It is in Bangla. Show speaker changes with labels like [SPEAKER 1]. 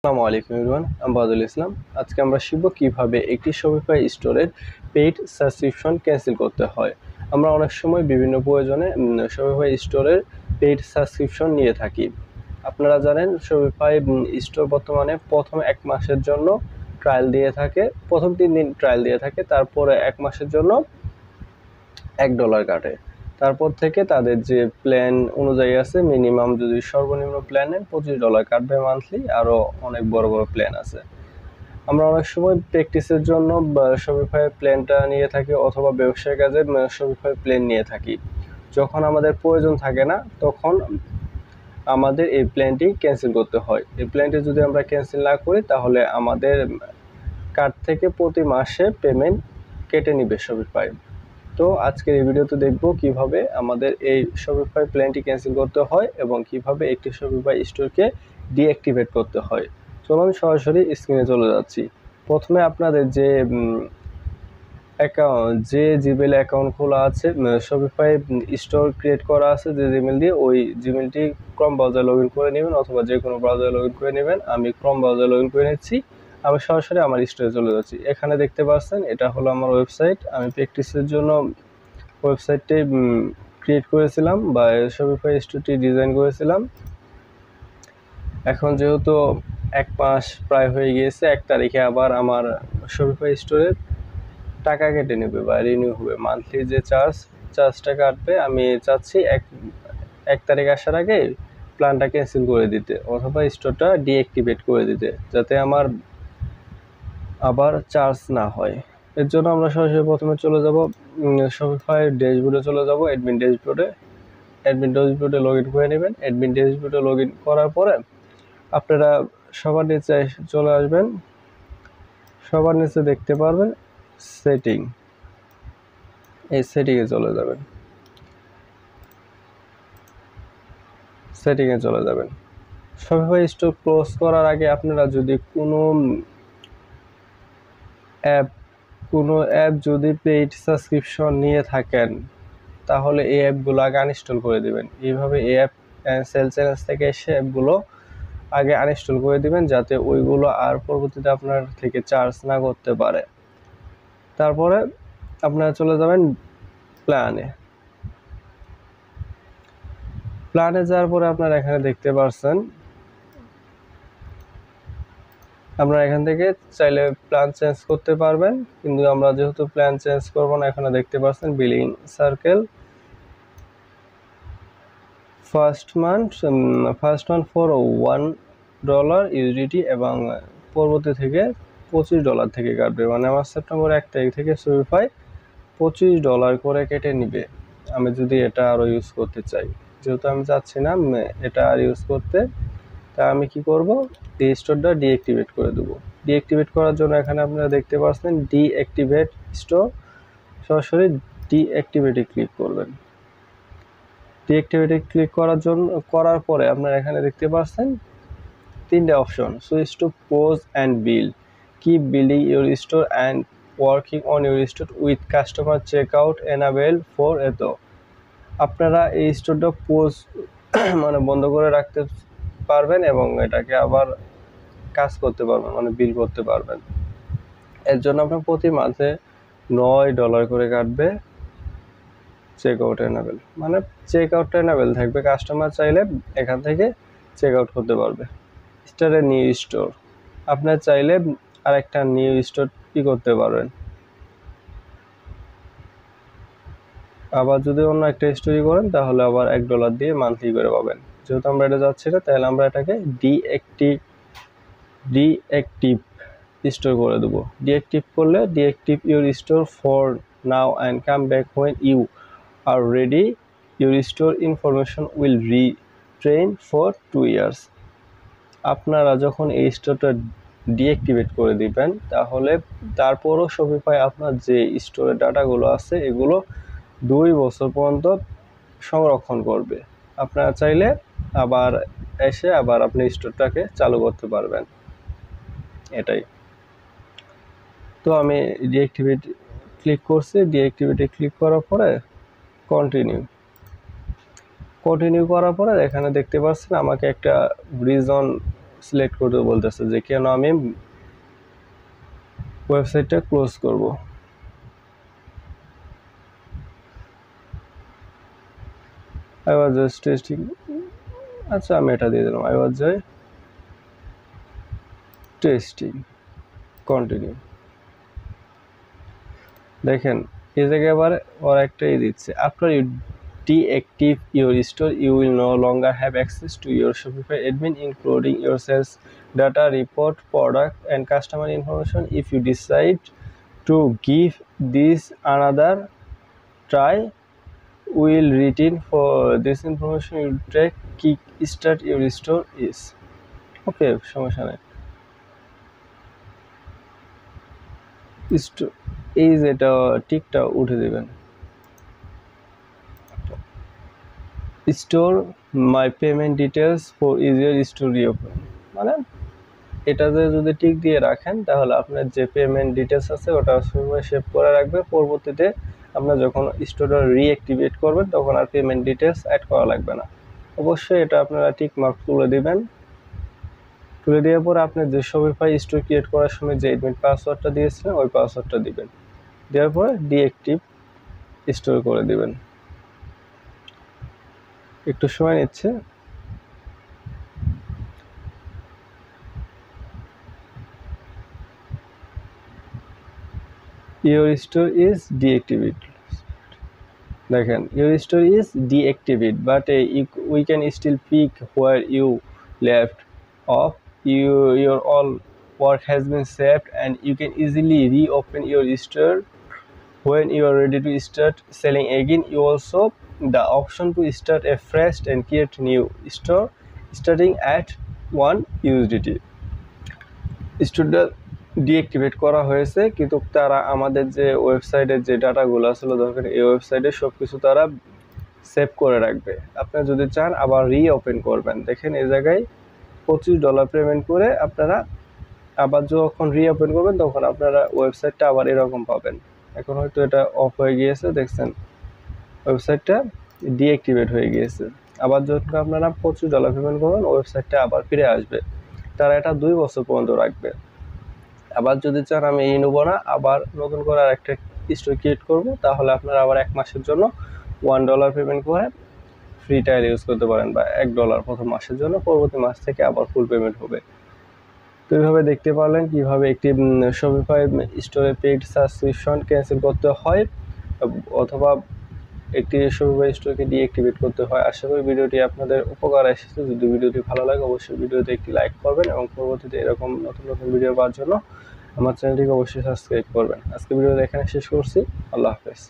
[SPEAKER 1] আসসালামু আলাইকুম এভরিওয়ান, আমি বাদুল ইসলাম। আজকে আমরা শিখব কিভাবে একটি শপিফাই স্টোরের পেইড সাবস্ক্রিপশন ক্যান্সেল করতে হয়। আমরা অনেক সময় বিভিন্ন প্রয়োজনে শপিফাই স্টোরের পেইড সাবস্ক্রিপশন নিয়ে থাকি। আপনারা জানেন শপিফাই স্টোর বর্তমানে প্রথম 1 মাসের জন্য ট্রায়াল দিয়ে থাকে, প্রথম 3 দিন ট্রায়াল দিয়ে থাকে, তারপরে 1 মাসের জন্য $1 কাটে। তারপর থেকে তাদের যে প্ল্যান অনুযায়ী আছে, মিনিমাম যদি সর্বনিম্ন প্ল্যান নেন $25 কাটবে মান্থলি, আরও অনেক বড় বড় প্ল্যান আছে। আমরা অনেক সময় প্র্যাকটিসের জন্য শপিফাই প্ল্যানটা নিয়ে থাকি, অথবা ব্যবসায়িক কাজে শপিফাই প্ল্যান নিয়ে থাকি। যখন আমাদের প্রয়োজন থাকে না তখন আমাদের এই প্ল্যানটি ক্যান্সেল করতে হয়। এই প্ল্যানটি যদি আমরা ক্যান্সেল না করি তাহলে আমাদের কার্ড থেকে প্রতি মাসে পেমেন্ট কেটে নিবে শপিফাই। তো আজকের এই ভিডিওতে দেখব কিভাবে আমাদের এই শপিফাই প্ল্যানটি ক্যান্সেল করতে হয় এবং কিভাবে একটি শপিফাই স্টোরকে ডিঅ্যাক্টিভেট করতে হয়। চলুন সরাসরি স্ক্রিনে চলে যাচ্ছি। প্রথমে আপনাদের যে জিমেইল অ্যাকাউন্ট খোলা আছে, শপিফাই স্টোর ক্রিয়েট করা আছে যে জিমেইল দিয়ে, ওই জিমেইলটি ক্রোম ব্রাউজারে লগ ইন করে নেবেন, অথবা যে কোনো ব্রাউজারে লগ ইন করে নেবেন। আমি ক্রোম ব্রাউজারে লগ ইন করে নিচ্ছি। আমি সরাসরি আমার স্টোরে চলে যাচ্ছি। এখানে দেখতে পাচ্ছেন এটা হলো আমার ওয়েবসাইট। আমি প্র্যাকটিসের জন্য ওয়েবসাইটটি ক্রিয়েট করেছিলাম বা শপিফাই স্টোরটি ডিজাইন করেছিলাম। এখন যেহেতু 1 মাস প্রায় হয়ে গিয়েছে, 1 তারিখে আবার আমার শপিফাই স্টোরে টাকা কেটে নেবে বা রিনিউ হবে। মান্থলি যে চার্জটা কাটবে, আমি চাচ্ছি 1 তারিখ আসার আগে প্ল্যানটা ক্যান্সেল করে দিতে, অথবা স্টোরটা ডিঅ্যাক্টিভেট করে দিতে, যাতে আমার আবার চার্জ না হয়। এর জন্য আমরা সরাসরি প্রথমে চলে যাব শপিফাই ড্যাশবোর্ডে চলে যাব। অ্যাডমিন ড্যাশবোর্ডে লগ ইন করে নেবেন। অ্যাডমিন ড্যাশবোর্ডে লগ ইন করার পরে আপনারা সবার নিচে চলে আসবেন। সবার নিচে দেখতে পারবেন সেটিং, এই সেটিংয়ে চলে যাবেন। শপিফাই স্টোর ক্লোজ করার আগে আপনারা যদি কোনো অ্যাপ যদি পেইড সাবস্ক্রিপশন নিয়ে থাকেন, তাহলে এই অ্যাপগুলো আগে আনইনস্টল করে দিবেন। এইভাবে এই অ্যাপ সেল চ্যানেল থেকে এসে অ্যাপগুলো আগে আনইনস্টল করে দিবেন, যাতে ওইগুলো আর পরবর্তীতে আপনার থেকে চার্জ না করতে পারে। তারপরে আপনারা চলে যাবেন প্ল্যানে যাওয়ার পরে আপনারা এখানে দেখতে পাচ্ছেন, আপনারা এখান থেকে চাইলে প্ল্যান চেঞ্জ করতে পারবেন, কিন্তু আমরা যেহেতু প্ল্যান চেঞ্জ করব না, এখানে দেখতে পাচ্ছেন billing circle first month for $1 ইউজিটি, এবং পরবর্তী থেকে $25 থেকে কাটবে। মানে আমার সেপ্টেম্বর 1 তারিখ থেকে শপিফাই $25 করে কেটে নিবে আমি যদি এটা আরও ইউজ করতে চাই। যেহেতু আমি চাচ্ছি না এটা আর ইউজ করতে, তা আমি কি করব, এই স্টোরটা ডিঅ্যাক্টিভেট করে দেবো। ডিঅ্যাক্টিভেট করার জন্য এখানে আপনারা দেখতে পাচ্ছেন ডিঅ্যাক্টিভেট স্টোর, সরাসরি ডিঅ্যাক্টিভেটে ক্লিক করবেন। ডিঅ্যাক্টিভেটে ক্লিক করার পরে আপনারা এখানে দেখতে পাচ্ছেন 3টে option, switch to pause and build, keep building your store and working on your store with customer checkout enable for এত। আপনারা এই স্টোরটা পোজ মানে বন্ধ করে রাখতে পারবেন এবং এটাকে আবার কাজ করতে পারবেন, মানে বিল করতে পারবেন। এর জন্য আপনার প্রতি মাসে $9 করে কাটবে চেকআউট এনাবেল, মানে চেকআউটটা এনাবেল থাকবে। কাস্টমার চাইলে এখান থেকে চেকআউট করতে পারবে। স্টারে নিউ স্টোর, আপনার চাইলে আরেকটা নিউ স্টোর কি করতে পারবেন। আবার যদি অন্য একটা স্টোরি করেন তাহলে আবার $1 দিয়ে মান্থলি করে পাবেন। যেহেতু আমরা এটা যাচ্ছি না, তাহলে আমরা এটাকে ডিঅ্যাক্টিভ স্টোর করে দেবো। ডিঅ্যাক্টিভ করলে deactive your store for now and come back when you are ready, your store information will retain for 2 years। আপনারা যখন এই স্টোরটা ডিঅ্যাক্টিভেট করে দিবেন, তাহলে তারপরও শপিফাই আপনার যে স্টোরের ডাটাগুলো আছে এগুলো 2 বছর পর্যন্ত সংরক্ষণ করবে। আপনারা চাইলে আবার এসে আবার আপনি স্টোরটাকে চালু করতে পারবেন। এটাই। তো আমি ডিঅ্যাক্টিভেট ক্লিক করছি। ডিঅ্যাক্টিভেটে ক্লিক করার পরে কন্টিনিউ করার পরে এখানে দেখতে পাচ্ছেন আমাকে একটা রিজন সিলেক্ট করতে বলতেছে যে কেন আমি ওয়েবসাইটটা ক্লোজ করব। I was just testing, আচ্ছা আমি এটা দিয়ে দিলাম, I was just testing, continue. দেখেন এই জায়গায় আবার ওর একটাই দিচ্ছে, after you deactive your store you will no longer have access to your Shopify admin including your sales data, report, product and customer information. If you decide to give this another try, will retain for this information you track kickstart your store is okay, সমস্যা নেই। এই যেটা টিকটা উঠে দিবেন, store my payment details for easier store reopen, মানে এটাতে যদি টিক দিয়ে রাখেন তাহলে আপনার যে পেমেন্ট ডিটেলস আছে ওটা সেভ করে রাখবে। পরবর্তীতে আপনার যখন স্টোরটা রিঅ্যাক্টিভেট করবেন তখন আর পেমেন্ট ডিটেলস অ্যাড করা লাগবে না। অবশ্যই এটা আপনারা টিক মার্ক তুলে দিবেন। তুলে দেওয়ার পর আপনি যে শপিফাই স্টোর ক্রিয়েট করার সময় যে অ্যাডমিন পাসওয়ার্ডটা দিয়েছিলেন ওই পাসওয়ার্ডটা দিবেন, দেওয়ার পরে ডিঅ্যাক্টিভ স্টোর করে দিবেন। একটু সময় নিচ্ছে। Your store is deactivated. দেখেন your store is deactivated but we can still pick where you left off. Your all work has been saved and you can easily reopen your store when you are ready to start selling again. You also the option to start a fresh and create new store starting at 1 USDT. স্টোরটা deactivate করা হয়েছে কিন্তু তারা আমাদের যে ওয়েবসাইটের যে ডাটাগুলো আসলে দরকার এই ওয়েবসাইটে সব কিছু তারা সেভ করে রাখবে। আপনারা যদি চান আবার রিওপেন করবেন, দেখেন এই জায়গায় $25 পেমেন্ট করে আপনারা আবার যখন রিওপেন করবেন তখন আপনারা ওয়েবসাইটটা আবার এরকম পাবেন। এখন হয়তো এটা অফ হয়ে গিয়েছে, দেখছেন ওয়েবসাইটটা ডিঅ্যাক্টিভেট হয়ে গিয়েছে। আবার যখন আপনারা $25 পেমেন্ট করবেন ওয়েবসাইটটা আবার ফিরে আসবে। তারা এটা 2 বছর পর্যন্ত রাখবে। আবার যদি চান আমি এই নেবো না, আবার নতুন করে আর একটা স্টোর ক্রিয়েট করবো, তাহলে আপনারা আবার 1 মাসের জন্য $1 পেমেন্ট করে ফ্রি ট্রায়াল ইউজ করতে পারেন, বা $1 প্রথম মাসের জন্য, পরবর্তী মাস থেকে আবার ফুল পেমেন্ট হবে। তো এইভাবে দেখতে পারলেন কিভাবে একটি শপিফাই স্টোরে পেইড সাবস্ক্রিপশন ক্যান্সেল করতে হয় অথবা একটি শপিফাই স্টোরকে ডিঅ্যাক্টিভেট করতে হয়। আশা করি ভিডিওটি আপনাদের উপকার এসেছে। যদি ভিডিওটি ভালো লাগে অবশ্যই ভিডিওতে একটি লাইক করবেন এবং পরবর্তীতে এরকম নতুন নতুন ভিডিও পাওয়ার জন্য আমার চ্যানেলটিকে অবশ্যই সাবস্ক্রাইব করবেন। আজকে ভিডিওটা এখানে শেষ করছি। আল্লাহ হাফেজ।